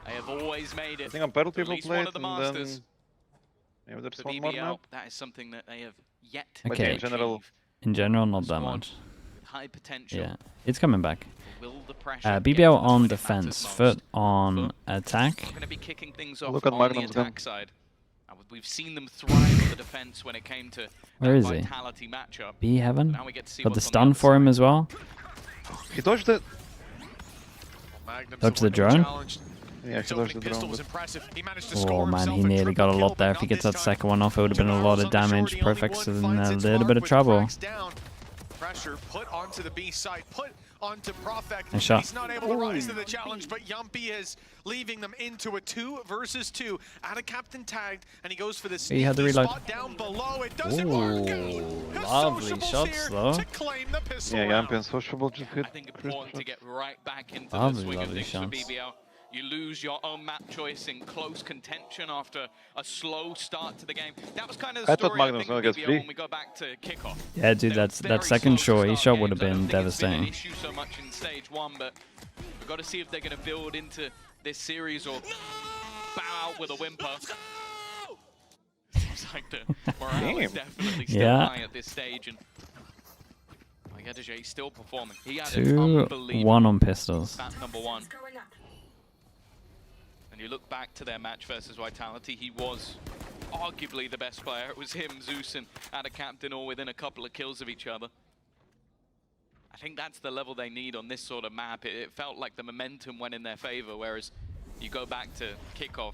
They have always made it. I think on Pearl At people least played, one of the and then Masters. maybe there's For one more BBL, now. that is something that they have yet Okay. to In general- achieve. In general, not A that squad much. with high potential. Yeah, it's coming back. Will the pressure get BBL to them on when it defense, matters FUT most? on FUT attack. going to be kicking things off Look at on the Magnum's attack gun. side. We've seen them thrive on the defense when it came to Where is he? Vitality matchup. B heaven. Now we get to see Got the what's on stun other for him side. as well. He dodged it. Dodge the drone. Yeah, he dodged the drone. Oh man, he nearly got a lot there. If he gets that second one off, it would have been a lot of damage. Perfect's in a little bit of trouble. Pressure put onto the B side, put onto Profect. Nice shot. He's not able to rise to the challenge, but Yumpy is leaving them into a 2 versus 2. Out of captain tagged, and he goes for this He had the reload. spot down below. It doesn't work out. Lovely Sociable's shots here though. to claim the pistol Yeah, round. Yampy and Sociable just hit. I think important to get right back into the Lovely, swing of lovely things for shots. BBL. You lose your own map choice in close contention after a slow start to the game. That was kind of the I thought story, I Magnum's think, gonna with get BBL free. when we go back to kickoff. Yeah, dude, They were that very second slow to shot start would have games. I been don't think it's been an devastating. issue so much in stage 1, but we've got to see if they're going to build into this series or bow out with a whimper. Seems like the morale is definitely still high at this stage, and he's still performing. He had an 2-1 unbelievable on pistols. map number 1. And you look back to their match versus Vitality, he was arguably the best player. It was him, Zeus, and Ada Captain all within a couple of kills of each other. I think that's the level they need on this sort of map. It felt like the momentum went in their favor, whereas you go back to kickoff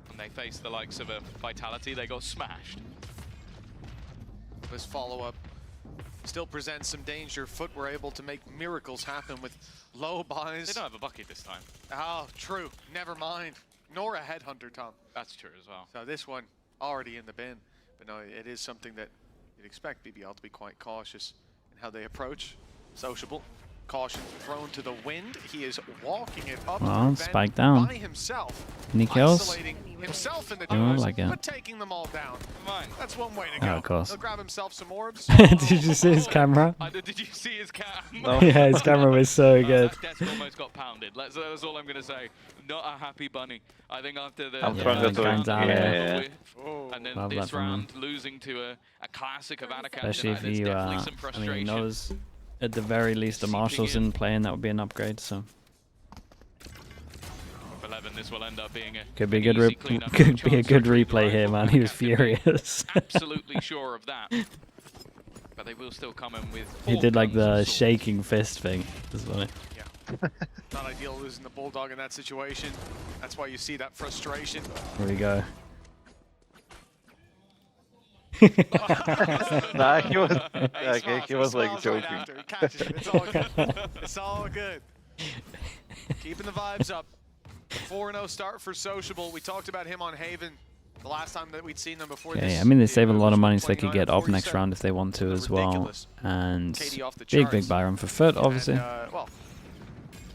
and they face the likes of a Vitality, they got smashed. This follow-up still presents some danger. FUT were able to make miracles happen with low buys. They don't have a bucket this time. Oh, true. Never mind. Nor a headhunter, Tom. That's true as well. So this one already in the bin. But no, it is something that you'd expect BBL to be quite cautious in how they approach. Sociable. Caution thrown to the wind. He is walking it up Well, spike down. by himself. Any kills? Isolating himself in the Oh, doors, like it. but taking them all down. Fine. That's one way to Oh, go. of course. He'll grab himself some orbs. Did you see his camera? Did you see his cat? No. Yeah, his camera was so good. That desk almost got pounded. That's all I'm going to say. Not a happy bunny. I think after the I'm Yeah, trying that to guy's out there. and then Love that this from him. round losing to a classic of Anakin, Especially if there's you, definitely I some mean, frustration. he knows at the very least the Marshall's in play, and that would be an upgrade. So 11, this will end up being a could be a an good easy cleanup. could No be a chance good to retrieve the replay here, rifle. man. He was Captain furious. absolutely sure of that. But they will still come in with. He all did like guns the and swords. shaking fist thing. That's funny. Yeah. Not ideal losing the Bulldog in that situation. That's why you see that frustration. Here we go. Nah, he was. Yeah, Smiles, he was like smiles right joking. after. He catches it. It's all good. It's all good. Keeping the vibes up. 4-0 start for Sociable. We talked about him on Haven the last time that we'd seen them before Okay, this. I mean they save a lot of money, so they Playing could get up next 47. round if they want to as well. Ridiculous. And KD off the big charts. Byron for FUT, obviously. And, well,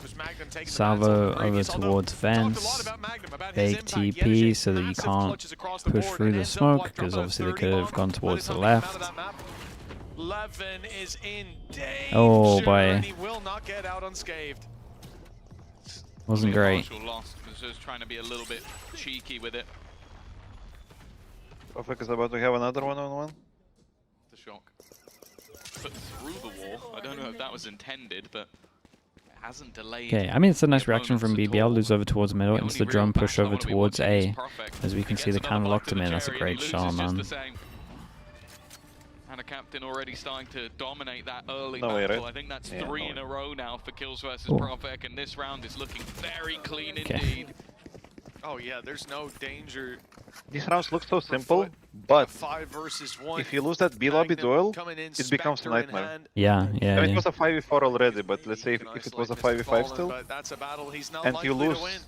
was Magnum taking the Salvo bats over over previous, although towards talked a lot fence. about Magnum, about his Big impact. He had TP a so that you massive can't clutches across the push board through and the ends up smoke, what, because dropping a obviously they 30 could have bomb gone by towards the time he came out of left. that map. Levin is in danger, Oh, boy. and he will not get out unscathed. Wasn't great. Marshall lost. Was just trying to be a little bit cheeky with it. Perfect is about to have another one-on-one. The shock. Put through the wall. I don't know if that was intended, but it hasn't delayed. Okay, I mean it's a nice the reaction from opponents at BBL. all. Lose over towards middle, The into only the drum, real push match I over wanna be towards watching is A. Perfect. As we can He see, the gets camera another locked block him to in. the That's a cherry great and he shot, loses just man. the same. And a captain already starting to dominate that early No way, battle. right? I think that's Yeah, 3 no in way. a row now for kills versus Oh. Profek, and this round is looking very clean Okay. indeed. Oh yeah, there's no danger. These rounds look so For simple, FUT, but 5 versus 1. if you lose that B lobby Magnum duel, coming in, it becomes a Spectre in nightmare. hand. Yeah, I mean, yeah, it yeah. was a 5v4 already, but let's say You if can it was a isolate Mr. 5v5 Fallen, still, but that's a battle he's not and likely you lose to win.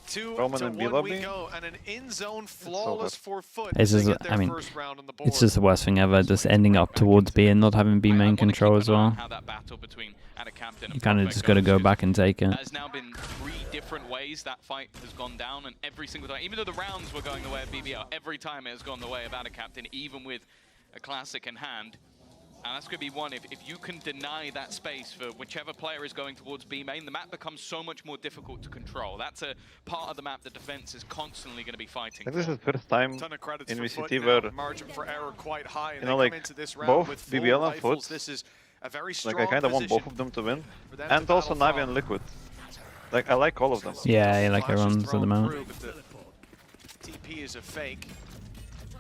2 Roman to and B 1 we lobby, go, and an in-zone flawless for FUT. It's as just, they get their I mean, first round on the board. It's just the worst thing ever, just ending up towards B and not having B I main wanna control keep as an eye on well. how that battle between Ada Captain and You kind of Profek just got to goes, go 'cause back and take it. That has now been 3 different ways that fight has gone down, and every single time, even though the rounds were going the way of BBL, every time it has gone the way of Ada Captain, even with a classic in hand. And that's going to be one. If you can deny that space for whichever player is going towards B main, the map becomes so much more difficult to control. That's a part of the map the defense is constantly going to be fighting I think this for. is the first time Ton of credits in for VCT FUT now. where, Margin for error quite high, and you they know, come like, into this round both with full BBL and rifles. FUT, This is a very strong like I kind of want both position of them to win. for them to And also battle Navi from. and Liquid. Like, I like all of them. Yeah, I like Flashes everyone's at the thrown moment. through, but the TP is a fake.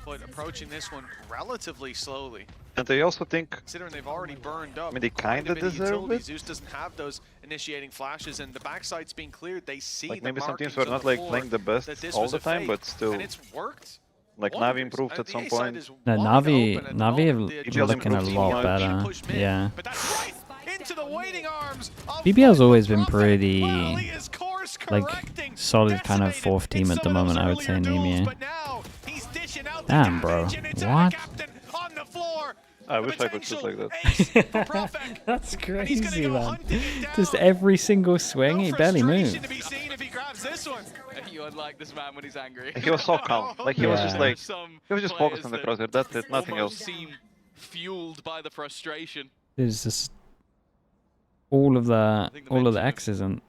But approaching this one relatively slowly. And I also think, Considering they've already burned up. I mean, they quite a kinda bit of deserve utility. it. Zeus doesn't have those initiating flashes, and the backside's being cleared. They see like, the maybe some teams markings were on not the like floor playing the best that this all was the a time, fake, but still, and it's worked. like Navi Wonders. improved at The some A side point. is No, wide Navi, open at the Navi moment. The are BBL looking a improved lot team better. push mid, Yeah. but that's right into the waiting arms of BBL's always been Prophet. pretty, Well, he is course like, correcting. solid kind of Decimated fourth team in at the some of moment, those I would say, in earlier duels, EMEA. but now he's dishing out the Damn, bro. damage, and it's What? the captain on the floor. I The wish I could shoot like potential that. ace for Prophet. That's And he's gonna crazy, go man. hunting it down. Just every single swing, he No barely frustration moved. to be seen if he grabs this one. You unlike this man when he's angry. He was so calm. Like, he was just Yeah. like, Some he was just players focused on the that crosshair. That's it, nothing almost else. seem fueled by the frustration. There's just all of the think the all of the mention of X's and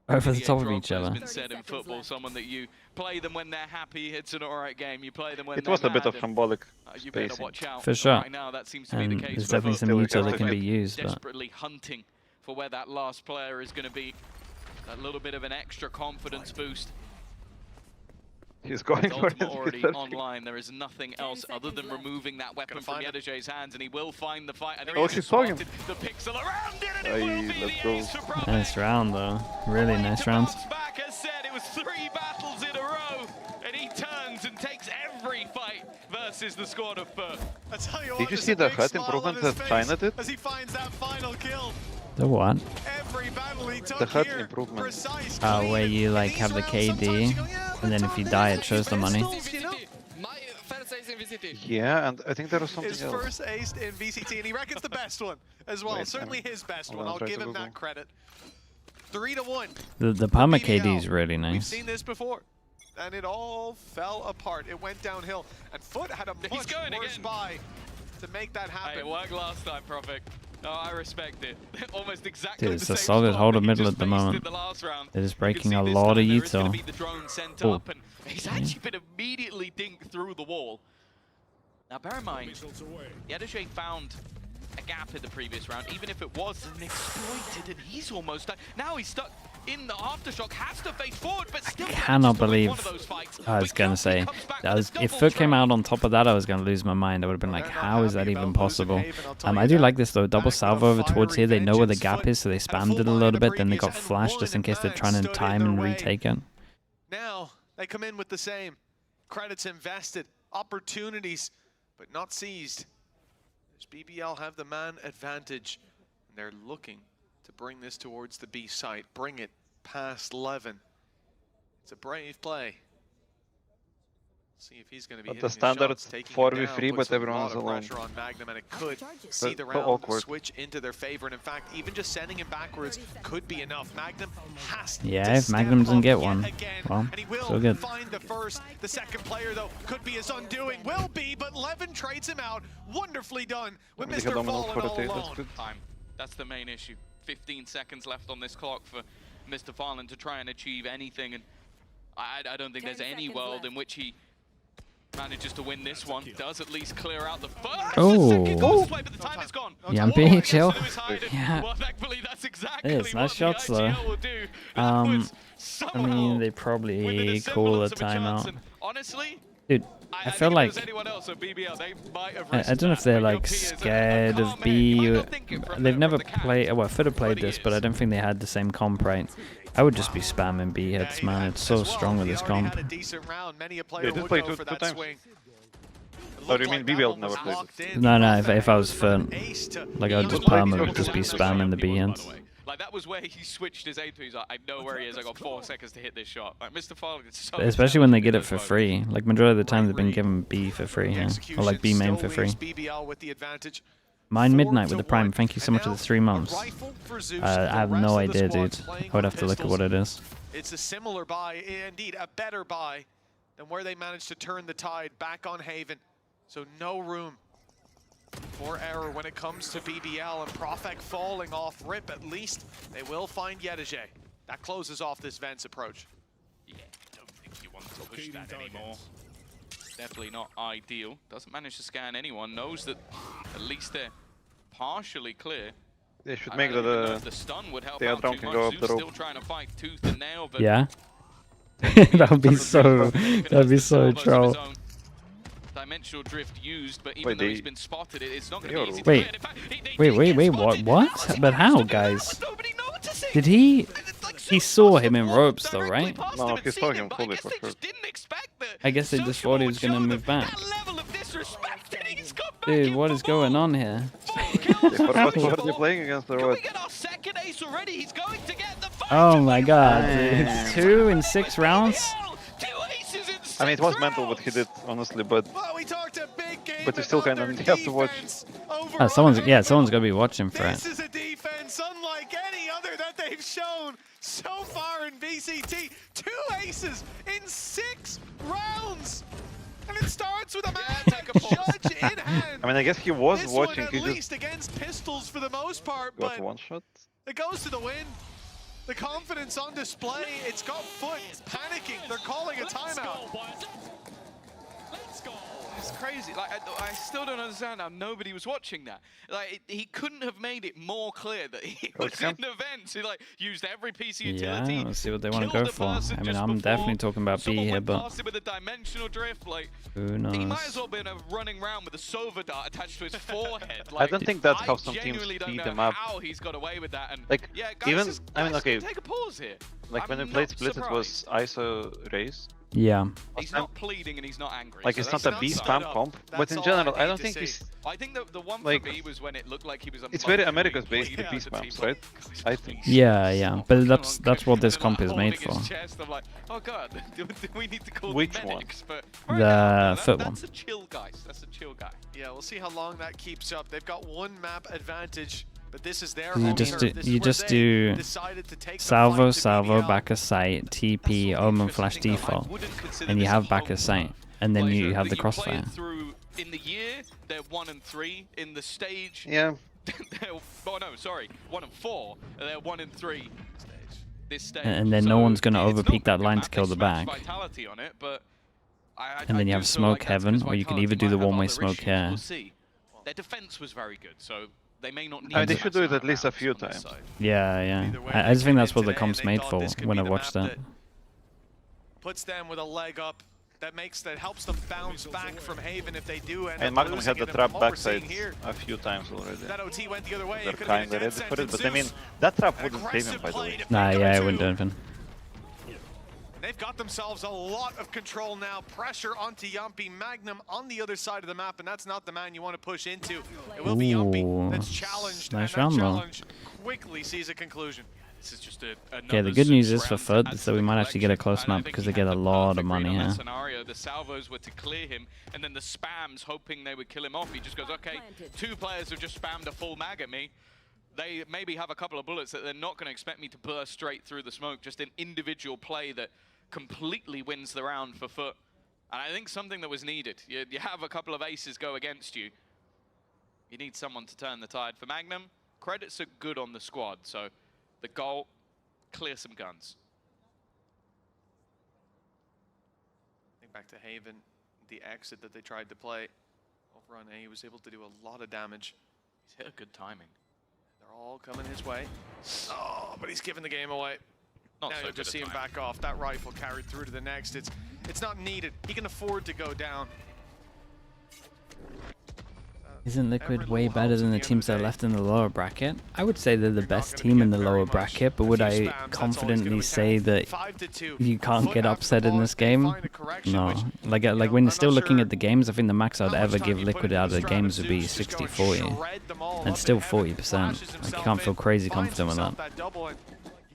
over the NBA top of Drogba each has other. been said in football, someone that you play them when they're happy, it's an alright game. You play them when It they're was a bit of mad, symbolic and, you better spacing. watch out. For sure. Right now, that seems to be And the case. there's for definitely both some Still util that excited. can be used, but desperately hunting for where that last player is going to be. A little bit of an extra confidence boost. He's going With for it. Ultimate He's already searching. online. There is nothing else other than removing that weapon from find him. Yedajay's hands, and he will find the fight. And Oh, he she saw him. spotted the pixel around it, and it Aye, will be let's the go. ace for Prophet. nice round though. Really Way nice to round. bounce back, as said, it was 3 battles in a row, and he turns and takes every fight versus the squad of FUT. I tell you what, Did you there's see a the big HUT smile on improvements his that face China did? as he finds that final kill. The what? Every battle he took The HUT here, improvement. precise, Oh, clean, where you and like these have the rounds, sometimes KD, you go, yeah, and then but if you Tom, die, this it is shows the his money. pistols, you know? My first ace in VCT. Yeah, and I think there was something His else. first ace in VCT, and he reckons the best one as well. Wait, Certainly his best hold one. on, I'll try give to him Google. that credit. 3-1. The Palmer BBL. KD is really We've nice. seen this before, and it all fell apart. It went downhill, and FUT had a He's much going worse again. buy to make that Hey, happen. it worked last time, Prophet. Oh, I respect it. Almost exactly Dude, the it's a same solid spot hold that of he middle just at the faced in moment. the last round. They're just You can breaking see a this lot time of there is gonna util. be the drone sent Oh. up, and he's actually been immediately dinked through the wall. Now, bear in mind, Yedajay found a gap in the previous round, even if it was an exploited, and he's almost done. Now he's stuck in the aftershock, has to face forward, but still Cannot manages to win believe one of those fights. I was But gonna Kelsey say comes back that with was a if double FUT came trade. out on top of that, I was gonna lose my mind. I would have been like, They're not how is that happy even about losing possible? Haven, I'll tell you I do that. like this though. Double Back with a salvo over towards fiery here. They know where the vengeance, gap FUT is, so they had a spammed full it a buy in little the bit. Then they previous got and flashed won, just in and case they're man trying to stood in time their and way. retake it. Now they come in with the same credits invested, opportunities, but not seized. As BBL have the man advantage, and they're looking to bring this towards the B site, bring it past Levin. It's a brave play. See if he's going to be But hitting the standard his shots, taking 4v3, it down, but puts a everyone's lot of alone. pressure on Magnum, and it could see But the so round awkward. switch into their favor. And in fact, even just sending him backwards could be enough. Magnum has Yeah, to if step Magnum doesn't up get yet one, again, well, and he will so good. find the first. The second player, though, could be his undoing. Will be, but Levin trades him out. Wonderfully done with Maybe Mr. he dominant Fallen for the all take, that's alone. good. Time. That's the main issue. 15 seconds left on this clock for Mr. Fallen to try and achieve anything, and I don't think there's 10 any seconds world left. in which he manages to win this one. Does at least clear out the first. Oh. The second goes away, but the time is gone. Yampy, What chill. gets to his hide, and, Yeah. Well, thankfully, that's exactly It is. what Nice the shots, though. IGL will do. That Um, was I mean, they somehow probably within a call a semblance of a chance, timeout. and honestly, Dude, I I think feel if it like was anyone else at BBL, they might have I risked don't know if that, they're but like Yampy is a scared calm of man. B. You might not think it from They've the never cat, played. Well, FUT have played but he this, but I is. don't think they had the same comp, right? I would just be spamming B hits, man. It's so strong with this comp. Had a decent round. Many a player They did would play go two for that times. swing. Oh, you mean BBL never played it? No, if I was FUT, like I'd just palm it, just be spamming the B hits. Like that was where he switched his A2. He's like, I know where he is. I got 4 seconds to hit this shot. Like Mr. Fallen is so Especially when they get it talented for in those free. Like majority of the time they've been given B for free, yeah, or like B main for free. BBL with the advantage. Mine Midnight with the 4-1. Prime. Thank you so And much for now the 3 a months. rifle for Zeus, I the have rest no of the idea, squad dude. playing I would on have to look at pistols. what it is. It's a similar buy, indeed a better buy than where they managed to turn the tide back on Haven. So no room For error when it comes to BBL and Profek falling off rip, at least they will find Yedege. That closes off this Vents approach. Yeah, I don't think you want to push that anymore. Definitely not ideal. Doesn't manage to scan anyone. Knows that at least they're partially clear. They should I make don't even know if the the stun would help the out drone too can much. go up Zeus the rope. still trying to fight tooth and nail, but Yeah. That would be so. That'd be so troll. Dimensional drift used, but even Wait, though he's been spotted, it's not going to be easy. Wait. To in fact, Wait. What? But how, guys? Did he? He saw him in ropes, though, right? No, he saw him fully for sure. I guess they just thought he was gonna move back. Dude, what is going on here? What are they playing against or what? Oh my god, dude. 2 in 6 rounds? I mean, it was mental what he did, honestly, but Well, we talked a big game you still about kind of their have to watch. defense Oh, someone's over gonna be watching for This it. is a defense unlike any other that they've shown so far in VCT. 2 aces in 6 rounds. And it starts with a man judge in hand. I mean, I guess he was This watching. one He at just least against pistols for the most part, got but one shot. it goes to the win. The confidence on display. It's got FUT panicking. They're calling a timeout. It's crazy. Like I still don't understand how nobody was watching that. Like he couldn't have made it more clear that he was in events. He like used every piece of utility. Yeah, let's see what they want to killed go a for. person I mean, just I'm before. definitely talking about B Someone here, went but past it with a dimensional drift. Like who he might knows? as well been running around with a Sova dart attached to his forehead. I Like, don't think that's how some teams genuinely don't speed know them up. how he's got away with that. And Like, yeah, guys, even just, I mean, guys, okay, take a pause here. like when we I'm played not Split, it was ISO race. Yeah. He's not pleading and he's not angry. Like so it's that's not a B not spam up. comp, but That's in all general, I I don't need think to he's. see. I think the one Like, for me was when it looked like he was a It's very monster America's being based, the played B as a spams, team. right? I think. Yeah, but that's what this comp is made Holding his for. chest, I'm like, oh god, do we need to call Which the one? medics? But The right FUT now, one. That's a chill guy. That's a chill guy. Yeah, we'll see how long that keeps up. They've got 1 map advantage, but this is their You home just turf. do- This you is where just they do decided to take the Salvo, fight to salvo, BBL. back a sight, TP, That's omen, the flash interesting thing, though. I default, wouldn't consider and you this have a back a home sight, and then you pleasure have the that you play crossfire. through in the year, they're 1 and 3 in the stage. Yeah. Oh no, sorry, 1 and 4. And they're 1 and 3 this stage. And then no So one's gonna it's not overpeak that good line map. to kill They the smashed back. Vitality on it, but And then you do have feel smoke like that's heaven, because or you can Vitality either do might the have one-way other smoke issues. here. We'll see. Their defense was very good, so they may not need. I mean, they to should do it max at least a out few on this times. side. Yeah. Either way, I they just think came that's in what the today comp's and they made thought for this could when be I the watched map it. that puts them with a leg up. That helps them bounce back from Haven if they do end And up Magnum losing had the it. And trap what we're seeing backside here, a few times already. that OT went the other way. They're It could have kind been of a ready dead for it, sentence. but I mean, Zeus, that trap wouldn't save him, aggressive by the play way. to Nah, fake yeah, number I wouldn't do 2. anything. They've got themselves a lot of control now. Pressure onto Yumpy. Magnum on the other side of the map, and that's not the man you want to push into. It will be Yumpy that's Ooh, challenged, nice and round, that though. challenge quickly sees a conclusion. This is just a Yeah, the good news is for FUT is that we might actually get a close map because they get a lot of money here. Scenario, the salvos were to clear him, and then the spams hoping they would kill him off. He just goes, okay, 2 players have just spammed a full mag at me. They maybe have a couple of bullets that they're not going to expect me to burst straight through the smoke. Just an individual play that completely wins the round for FUT. And I think something that was needed. You have a couple of aces go against you. You need someone to turn the tide. For Magnum, credits are good on the squad, so the goal, clear some guns. Think back to Haven, the exit that they tried to play. Over on A, he was able to do a lot of damage. He's hit a good timing. They're all coming his way. Oh, but he's giving the game away. Not Now so you'll good just a see him timing. back off. That rifle carried through to the next. It's not needed. He can afford to go down. Isn't Liquid Every way little better helps than at the the end teams of that the are day. left in the lower bracket? I would say they're the You're best not team gonna in get the very lower much. bracket, but A would few I spams, that's all he's confidently gonna say attack. that 5-2. you can't FUT get have the upset in ball. this They game? find a correction, No. which, Like you know, when I'm still not looking sure at the games, I think the max I'd how much ever time give you put Liquid into out of the strat games would be Zeus just go and 60-40. shred them all And up still in heaven, 40%. flashes Like, you himself can't feel in, crazy finds confident with himself that. double, and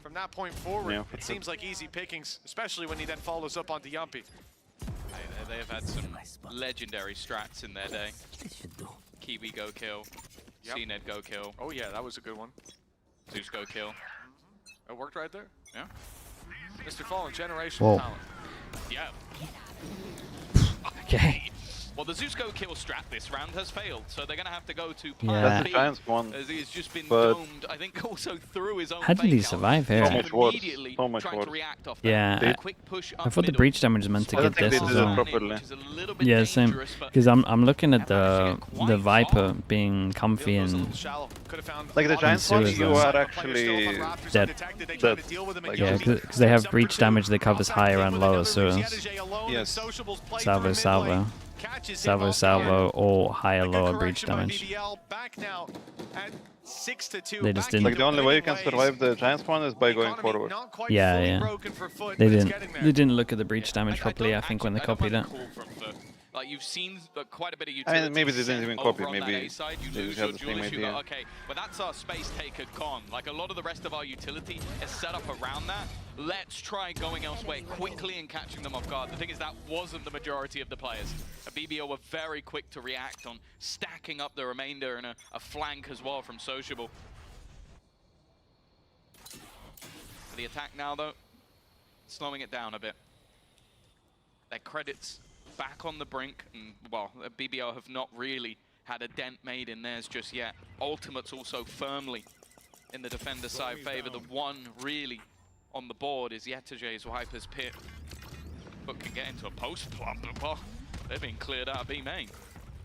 from that point forward, Yeah, it seems like easy pickings, especially when he then follows up onto Yumpy. They have had some legendary strats in their day. Kiwi go kill, Yep. CNED go kill, Oh yeah, that was a good one. Zeus go kill. It worked right there. Yeah. Mr. Fallen, generational Whoa. talent. Yeah. Okay. Well, the Zeus Go kill strat this round has failed, so they're going to have to go to Yeah. plan That's the B, Giants one. as he's just been But- domed, I think, also through his own How did he fake out. survive here? So much worse. Immediately So much trying worse. to react off Yeah, that. Quick push I up thought the middle. breach damage is meant to I get don't think this they as did it well. properly. Which is a little bit Yeah, same. dangerous, but Because I'm looking at managing the it quite Viper far. being comfy and Like the Giants one, suicide. you are actually dead. dead. Like, Yeah, because they have breach damage that covers higher and lower, so Yes. salvo, salvo, salvo, salvo, or higher, lower breach damage. They just didn't. Like the only way you can survive the Giants one is by going forward. Yeah, yeah. They didn't look at the breach damage properly, I think, when they copied it. Like you've seen quite a bit of I utility. mean, maybe they didn't even copy. over on that Maybe A side, you they lose just had your the same duelist, you go, idea. okay, but that's our space taker gone. Like a lot of the rest of our utility is set up around that. Let's try going elsewhere quickly and catching them off guard. The thing is that wasn't the majority of the players. BBL were very quick to react on stacking up the remainder and a flank as well from Sociable. For the attack now though, slowing it down a bit. Their credits back on the brink, and well, BBL have not really had a dent made in theirs just yet. Ultimates also firmly in the defender side favor. The one really on the board is Yetterjay's Viper's Pit, but can get into a post plump. Well, they've been cleared out of B main.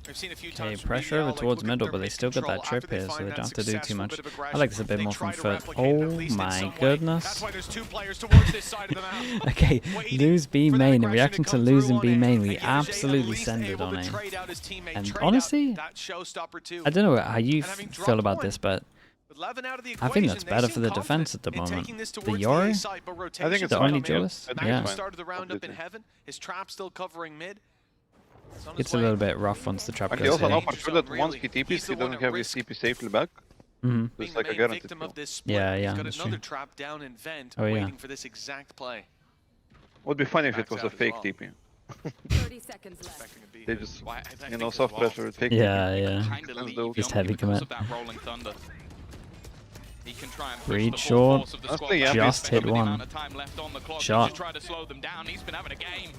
We've seen a few Okay, times pressure over towards middle, but they still got that trip here, so they don't have to do too much. I like this a bit more from FUT. Oh my goodness. Okay, lose B main. In reaction to losing B main, we absolutely sended on A. And honestly, I don't know how you feel about this, but I think that's better for the defense at the moment. The Yori, I think it's the fine. only duelist, I think yeah. it's fine. Started the round up in Completely. heaven. His trap still covering mid. It's a little bit rough once the trap And he goes also in. know for sure that once he TPs, he doesn't have his TP safely back. Mm-hmm. It's like a guaranteed kill. Yeah, yeah, He's got that's another true. trap down in vent, Oh, yeah. waiting for this exact play. Would be funny if it Backs was out a as fake well. TP. 30 seconds left. Expecting a beat. They just, Well, I you think know, as soft well, pressure, fake Yeah, TP. yeah. Kind of Let's leave do. Just Yonki heavy because commit. of that rolling thunder. He can try and push Read the full short. force of the Honestly, squad yeah. back, Just especially hit with the one. amount of time left on the clock. Shot. He should try to slow them down. He's been having a game.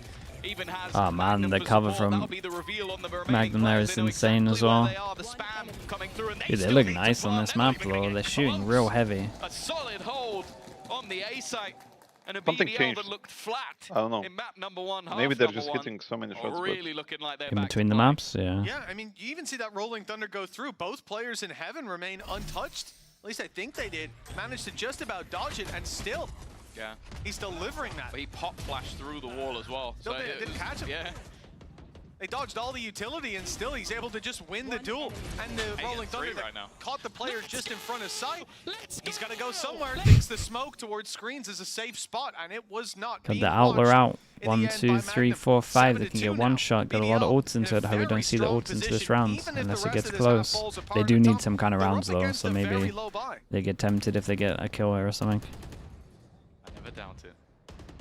Even has Oh man, Magnum the for cover support. from That'll be the reveal on the remaining Magnum there players. is They know insane exactly as where well. they are. The spam coming through, and Dude, they still look need to nice on burn. this They're not map, even though. getting They're it shooting close. real heavy. A solid hold on the A site. And a Something BBL changed. that looked flat I don't know. in map number one. Maybe half they're number just one. hitting so many shots, Really looking like they're In back between to the play. maps, yeah. Yeah, I mean, you even see that rolling thunder go through. Both players in heaven remain untouched. At least I think they did. Managed to just about dodge it, and still, Yeah, he's delivering that. but he pop flashed through the wall as well. Still So didn't- it didn't was- catch him. Yeah. They dodged all the utility, and still he's able to just win the duel. And the Eight rolling and three thunder that right now. caught the player just in front of sight. He's got to go somewhere. Thinks the smoke towards screens is a safe spot, and it was not. Got being the Outler watched out. in the 1, end 2, by 3, Magnum. 4, 5. They 7-2 can get one now. shot. Got a lot of BBL ults into in it. a How we don't very see the strong ults into this position, round even if the unless it rest gets of this map close. falls apart They at do the need top, some kind of they're rounds up though, against so a very maybe low buy. they get tempted if they get a kill here or something. I never doubt it.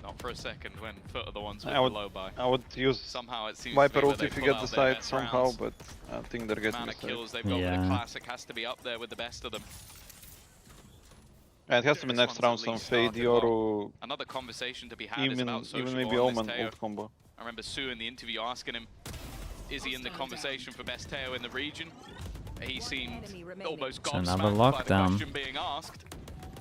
Not for a second when FUT are the ones with I the would- low buy. I would use Somehow it seems Viper to be where ult they if you pull get the out their side best somehow, rounds. but I think they're The getting amount the of side. kills they've got with Yeah. the classic has to be up there with the best of them. Yeah, it has to be This next one's round at some least Fade, started well. Yoru, Another conversation to be had is even about Sociable maybe on this Omen Teo. ult combo. I remember Sue in the interview asking him, is he in the conversation for best Teo in the region? He seemed almost It's another gobsmacked by the lockdown. question being asked.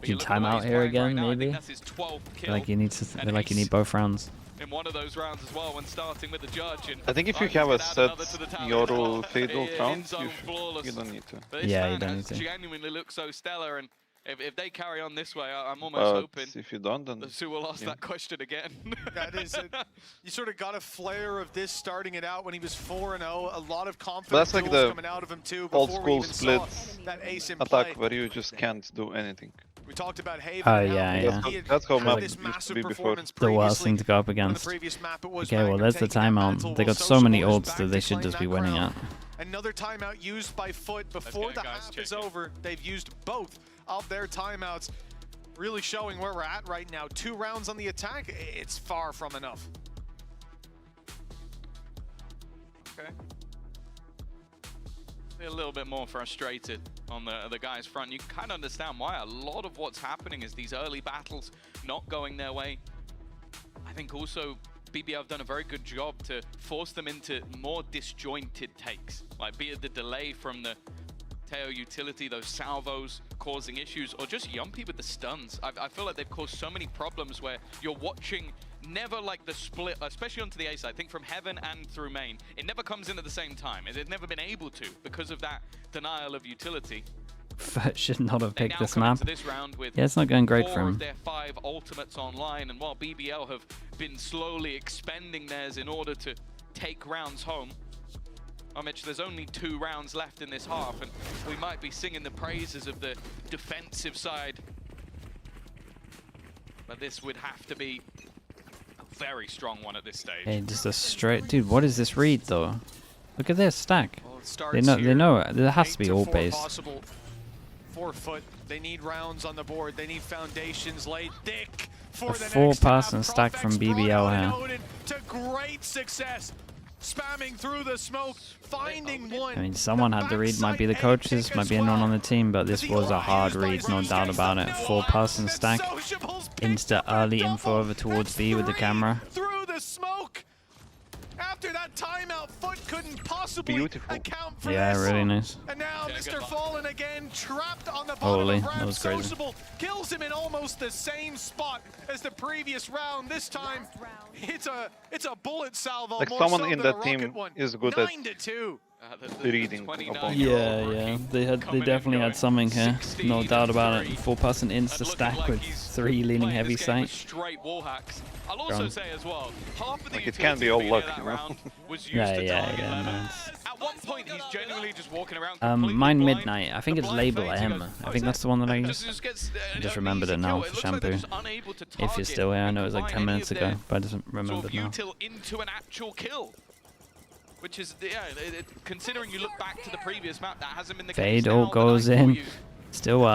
But You look at time the way out he's here playing right again, now. I think maybe? that's his 12th Feel kill like you need to. and Feel like you ace need both rounds. in one of those rounds as well when starting with the judge. And I think if you Vikings have a could add set another to the tally. Yoru Fade ult In round, zone flawless. you don't need to. But this Yeah, you man don't has need to. genuinely looked so stellar, and if they carry on this way, I'm almost But hoping if you don't, then that Sue will ask yeah. that question again. That is, you sort of got a flare of this starting it out when he was 4-0. A lot of confidence that's like the coming out of him too. old Before we school even split saw that ace in attack play. where you just can't do anything. We talked about Haven. Oh, and how yeah, yeah. he had That's how had map this used to massive be before. performance The worst previously. thing to go up On the against. previous map, it was Okay, well, Magnum there's the taking that timeout. mantle They while got so many Sociable is ults back that they to should claim just be that winning crown. at. Another timeout used by FUT before get the it, guys. half Check is it. over. They've used both of their timeouts, really showing where we're at right now. 2 rounds on the attack, it's far from enough. Okay. A little bit more frustrated on the guys' front. You can kind of understand why. A lot of what's happening is these early battles not going their way. I think also BBL have done a very good job to force them into more disjointed takes, like be it the delay from the Teo utility, those salvos causing issues, or just Yumpy with the stuns. I feel like they've caused so many problems where you're watching never like the split, especially onto the A side. I think from Heaven and through main, it never comes in at the same time. It's never been able to because of that denial of utility. FUT should not have picked this They now come map. into this round with Yeah, it's not going great for 4 of him. their 5 ultimates online, and while BBL have been slowly expending theirs in order to take rounds home, Mitch, there's only 2 rounds left in this half, and we might be singing the praises of the defensive side. But this would have to be a very strong one at this stage. Hey, just a straight... Dude, what is this read, though? Look at this stack. Well, it starts They know, here. there has to 8 be to all 4 base. possible for FUT. They need rounds on the board. They need foundations laid thick for A the full next pass half. and stack from Profex brought BBL out an here. Odin to great success. Spamming through the smoke, finding one. I mean, someone had to read, might be the coaches, might be anyone on the team, but this was a hard read, no doubt about it. Full pass and stack. Insta early info over towards B with the camera. Through the smoke. After that timeout, FUT couldn't possibly Beautiful. account for Yeah, this. really nice. And now Mr. Fallen again, trapped on the bottom Holy, of that ramp. was crazy. Sociable kills him in almost the same spot as the previous round. This time, it's a bullet salvo. Like more someone so in than a that team rocket one. is good at 9-2. reading 29-year-old opponents. Yeah, rookie They coming in definitely going had something here. No doubt about it. 16-3. Full pass and insta And looking stack like with he's 3 leaning playing heavy this game with sight. straight wall hacks. I'll also Gone. say as well, half of the Like, it can't be all utility luck, that you know? round was used Yeah, to yeah, target yeah, Lemon. no, At one point, he's genuinely just walking around completely Mine blind. Midnight. I think The it's blind label fades, he M. goes, I "Oh, think is that's the one that I use. Just gets I just an remembered easy it now kill. for It looks like they're shampoo. just unable to If you're target still here, I know it was like and 10 combine minutes any of ago, their but I just sort remembered of it now. util into an actual kill. Which is, considering you look back to the previous map, that hasn't been the case Fade all now goes the night in. for you. Still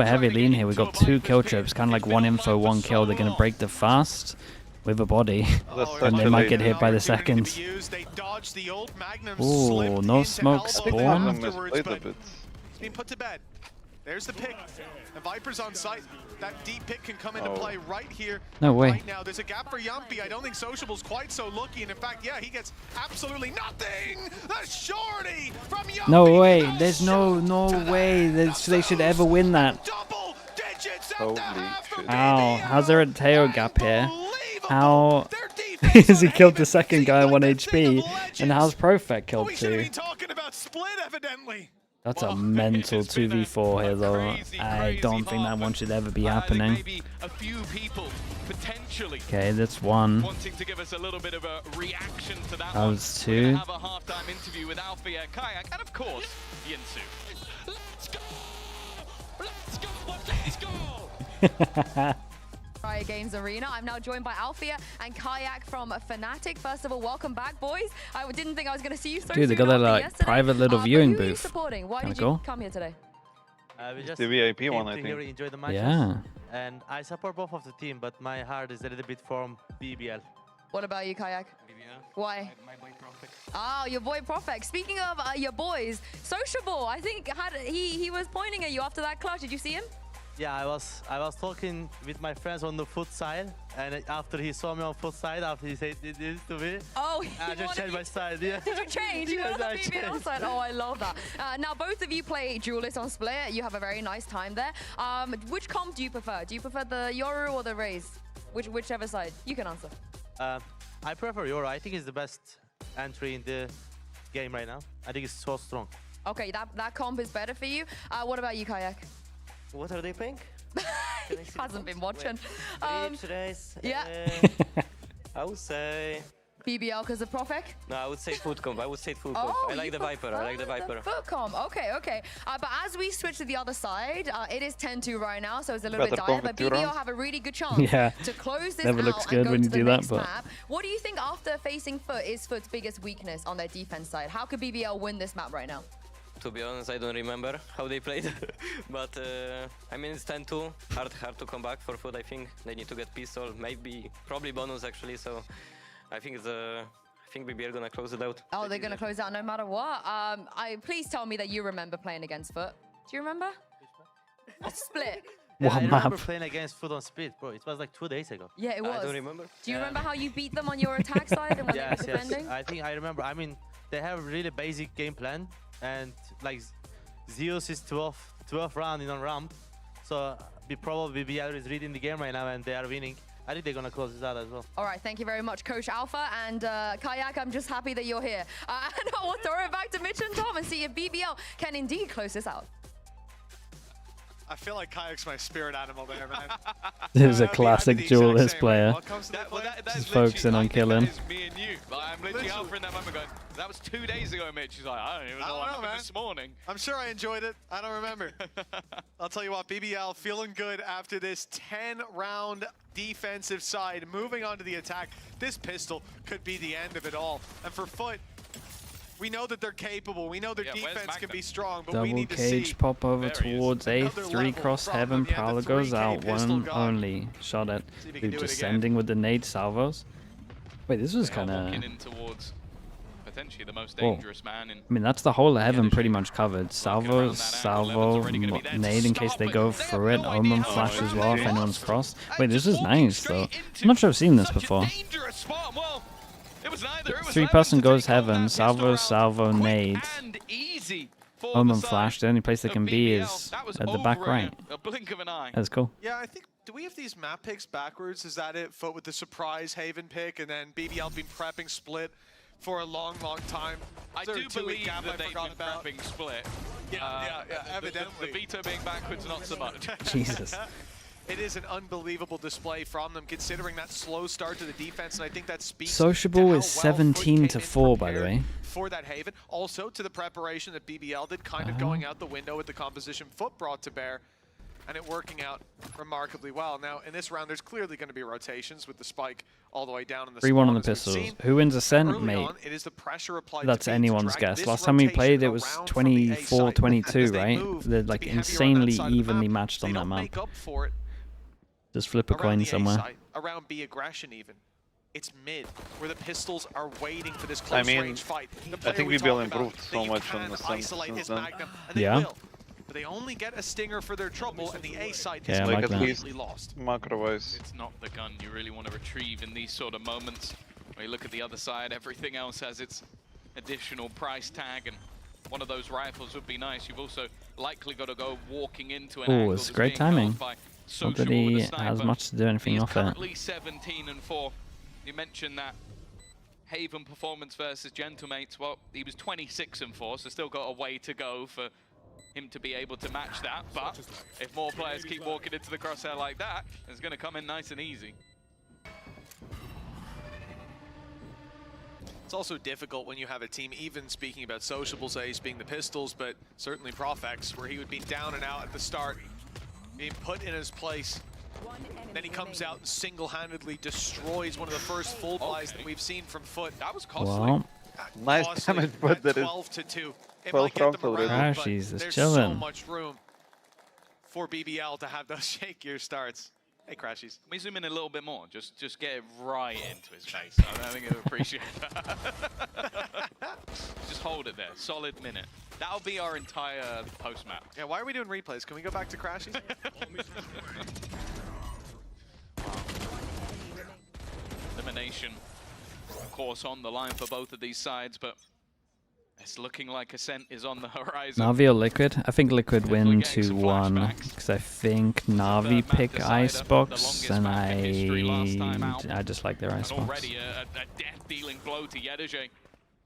a heavy lean here. We got 2 kill trips, kind of like 1 info, 1 kill. They're gonna break the fast with a body. That's Oh, such they a might late- get hit by the Opportunity to be seconds. used. They dodged the old Magnum, Ooh, slipped no into smoke elbow spawn. them One of them is afterwards, played a but bit. He's been put to bed. There's the pick. The Viper's on site. That deep pick can come into Oh. play right here. No way. Right now, there's a gap for Yumpy. I don't think Sociable's quite so lucky. And in fact, yeah, he gets absolutely nothing. The shorty from Yumpy. No way. The There's no shot way they should ever win that. Double digits at Holy the half from shit. Ow, how's there a Teo gap here? Unbelievable. How Their defense is he on killed the Haven second seems guy like 1 the HP, thing of and legends. how's Profec killed We should have 2? been talking about split, evidently. That's a Well, mental it's been 2v4 here, a though. crazy, I crazy don't think that half, one should ever be there happening. may be a few people potentially Okay, that's 1. wanting to give us a little bit of a reaction to that That one. was We're gonna 2. have a halftime interview with Alfie, Kayak, and of course, Yinsu. Let's go! Let's go! Let's go! Riot Games Arena. I'm now joined by Alfia and Kayak from Fnatic. First of all, welcome back, boys. I didn't think I was going to see you so Dude, they soon got that after like yesterday. private little But viewing who are you booth. supporting? Why Kinda did you cool. come here today? We just The VIP came one, to I here, think. enjoy the matches. Yeah. And I support both of the team, but my heart is a little bit from BBL. What about you, Kayak? BBL. Why? My boy Profit. Oh, your boy Profec. Speaking of your boys, Sociable, I think he was pointing at you after that clutch. Did you see him? Yeah, I was talking with my friends on the FUT side, and after he saw me on FUT side, after he said this to me, Oh, I just changed my side. Yeah. Did you change? You Yes, went on I the BBL changed. side. Oh, I love that. Now, both of you play Duelist on Split. You have a very nice time there. Which comp do you prefer? Do you prefer the Yoru or the Raze? Whichever side. You can answer. I prefer Yoru. I think it's the best entry in the game right now. I think it's so strong. Okay, that comp is better for you. What about you, Kayak? What are they playing? He hasn't been watching. Bridge, race. yeah. I would say. BBL because of Profec? No, I would say food comp. I would say food comp. I like you the Viper. I like the prefer Viper. Foot comp. Okay, okay. But as we switch to the other side, it is 10-2 right now, so it's a little Better bit dire. comp But with 2 BBL rounds. have a really good chance Yeah. to close this Never out looks and good go when to you the do that, next but- map. What do you think after facing FUT is FUT's biggest weakness on their defense side? How could BBL win this map right now? To be honest, I don't remember how they played. But I mean, it's 10-2. Hard to come back for food. I think they need to get pistol, maybe, probably bonus actually. So I think it's I think BBL gonna close it out. Oh, they're going to close out no matter what. Please tell me that you remember playing against FUT. Do you remember? Split. Yeah, What I remember map? playing against FUT on Split, bro. It was like 2 days ago. Yeah, it was. I don't remember. Do you remember how you beat them on your attack side and when Yes, they were yes. defending? I think I remember. I mean, they have a really basic game plan, and like Zeus is 12 round in on ramp, so probably BBL is reading the game right now, and they are winning. I think they're gonna close this out as well. All right, thank you very much, Coach Alpha. And Kayak, I'm just happy that you're here. And we'll throw it back to Mitch and Tom and see if BBL can indeed close this out. I feel like Kayak's my spirit animal there, man. This is a I'd be classic the exact duelist same way. player. What comes to that player? Just focusing on killing. That is me and you. Like, I'm literally out for in that moment going, that was 2 days ago, Mitch. He's like, I don't even know what happened this morning. I'm sure I enjoyed it. I don't remember. I'll tell you what, BBL feeling good after this 10-round defensive side. Moving on to the attack. This pistol could be the end of it all. And for FUT, we know that they're capable. We know their defense can be strong, but we Double need to see. cage pop over towards A. Another 3 level cross from heaven. them. Yeah, Prowler the goes 3K out. pistol One gone. only shot at. See if he can Dude do it just again. sending with the nade salvos. Wait, this was kind Walking of. in towards potentially the most Whoa. dangerous man in. I mean, that's the whole heaven pretty much covered. around Salvos, that angle, salvo, Levin's already gonna be there to nade in case stop they it. go They have for it. no Omen idea flash how as to well if round anyone's it. crossed. And Wait, this just is walking nice straight though. into I'm not sure I've seen this such a before. dangerous spot. Well, it was neither. It was 3-person Levin to goes take on heaven. that pistol Salvo, round. salvo, Quick nade. and easy for Omen the side flash. The only place they of can be BBL. is That was at the back over in right. a blink of an eye. That's cool. Yeah, I think, do we have these map picks backwards? Is that it? FUT with the surprise Haven pick, and then BBL been prepping Split for a long, long time. I Is there do a 2-week believe gap that I they've forgot been about? prepping Split. Yeah, evidently. The veto being backwards, not so much. Jesus. It is an unbelievable display from them, considering that slow start to the defense, and I think that speaks Sociable to how is well 17 FUT to came in 4, by the prepared way. for that Haven. Also to the preparation that BBL did, kind of going out the window with the composition FUT brought to bear, and it working out remarkably well. Now, in this round, there's clearly going to be rotations with the spike all the way down in the 3-1 on the spawn, as we've pistols. seen. Who wins Ascent, Early mate? on, it is the pressure applied That's to B to anyone's drag guess. this Last time we rotation played, it was around from the A side. 24-22, As they right? move They're to like be heavier on that insanely side of the evenly map, matched they on that don't map. make up for it Just flip a around coin the A somewhere. side, around B aggression even. It's mid, where the pistols are waiting for this close range fight. The player think we BBL talked about improved that so you much can on the isolate since is then. Magnum, and they Yeah. will. But they only get a stinger for their trouble, and the A side Yeah, is I like like at that. least completely lost. macro-wise. It's not the gun you really want to retrieve in these sort of moments. When you look at the other side, everything else has its additional price tag, and one of those rifles would be nice. You've also likely got to go walking into an angle Oh, it's that's great being held timing. by Not Sociable that with he a has sniper. much to do anything He's off it. currently 17-4. You mentioned that Haven performance versus Gentlemates. Well, he was 26-4, so still got a way to go for him to be able to match that. But if more players keep walking into the crosshair like that, it's going to come in nice and easy. It's also difficult when you have a team, even speaking about Sociable's ace being the pistols, but certainly Profx, where he would be down and out at the start, being put in his place. Then he comes out and single-handedly destroys one of the first full buys that we've seen from FUT. That was costly. Well, Nice Costly damage, at but that is 12-2. It 12 might get them rounds already. around, but Crashies is there's so chilling. much room for BBL to have those shakier starts. Hey, Crashies. Can we zoom in a little bit more? Just get it right into his face. I think he'll appreciate that. Just hold it there. Solid minute. That'll be our entire post map. Yeah, why are we doing replays? Can we go back to Crashies? Elimination, of course, on the line for both of these sides, but it's looking like Ascent is on the horizon. Navi or Liquid? I think Liquid Definitely win getting some 2-1 flashbacks. because I think Navi map pick decider, the Icebox longest and map in history last time out. I just like their And Icebox. already a death-dealing blow to Yedeje.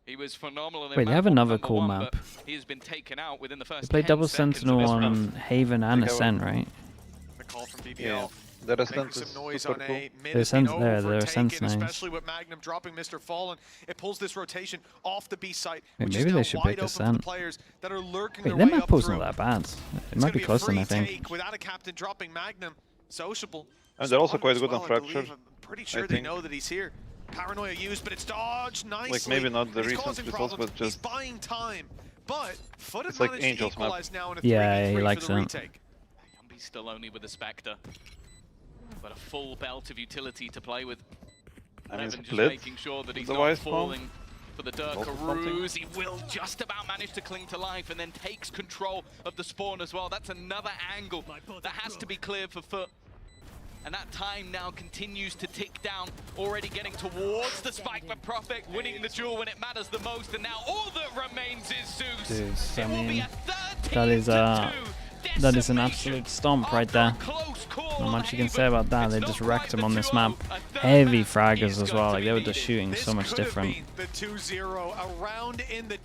He was phenomenal in Wait, they map have one, another number cool one, map. but he has been taken out within the They first play 10 double seconds of Sentinel this on round. Haven and Think I Ascent, right? The call from BBL. Yeah. The Making Ascent is some noise super on cool. A. Mid Their has been sense there, their sense overtaken, nice. especially with Magnum dropping Mr. Fallen. It pulls this rotation off the B site, Wait, which maybe is they now should wide pick open for the Ascent. players that are lurking Wait, their their way map up pool's through. not that bad. It It's might gonna be a close then, free I think. take without a captain dropping Magnum. Sociable. And they're also Spawn quite as good well, on I Fracture. believe. I'm pretty sure they think. know that he's here. Paranoia used, but it's dodged nicely. Like, maybe not the He's recent causing results, problems. but just- He's buying time. But FUT has It's like managed to Angel's map. equalize now in a Yeah, 3v3 he likes for the it. retake. Yumby's still only with the Spectre. But a full belt of utility to play with. I mean, Levin just split making sure that he's the not wise palm. falling for the Durkaroos. He will just about manage to cling to life and then takes control of the spawn as well. That's another angle that has to be cleared for FUT. And that time now continues to tick down, already getting towards the spike for Profit, winning the duel when it matters the most, and now all that remains is Zeus. I It will be mean, a that is an 13-2 absolute stomp right there. Not much you can say about that. They just wrecked him on this map. A Heavy third match fraggers is as going well. to Like be they were just needed. shooting This so much could have different. been the 2-0 around in the